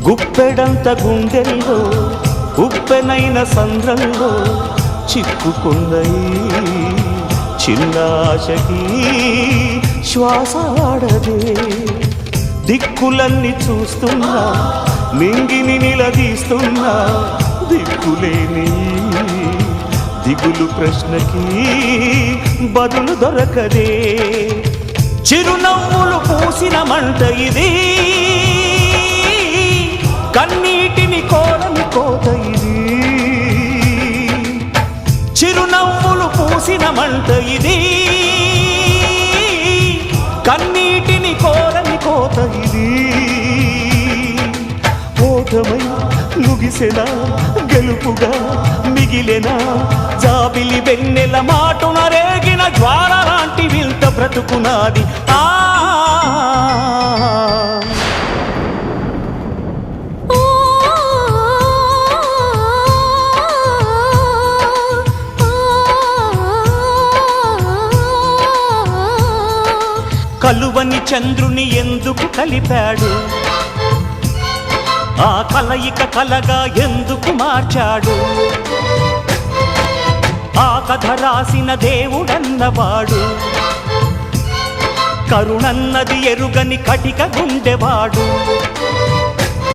గుప్పెడంత గుండెల్లో ఉప్పెనైన సంద్రంలో చిక్కుకున్నయి చిన్నాశకి శ్వాస ఆడదే దిక్కులన్నీ చూస్తున్నా నింగిని నిలదీస్తున్నా దిక్కులేని దిగులు ప్రశ్నకి బదులు దొరకదే చిరునవ్వులు పూసిన మంట ఇది కన్నీటిని కోరని కోత ఇది చిరునవ్వులు పూసిన మంట ఇది కన్నీటిని కోరని కోత ఇది ఓటమై ముగిసెనా గెలుపుగా మిగిలెనా జాబిలి వెన్నెల మాటున రేగిన జ్వాల లాంటి వింత బ్రతుకునాది కలువని చంద్రుని ఎందుకు కలిపాడు ఆ కలయిక కలగా ఎందుకు మార్చాడు ఆ కథ రాసిన దేవుడన్నవాడు కరుణన్నది ఎరుగని కటిక గుండెవాడు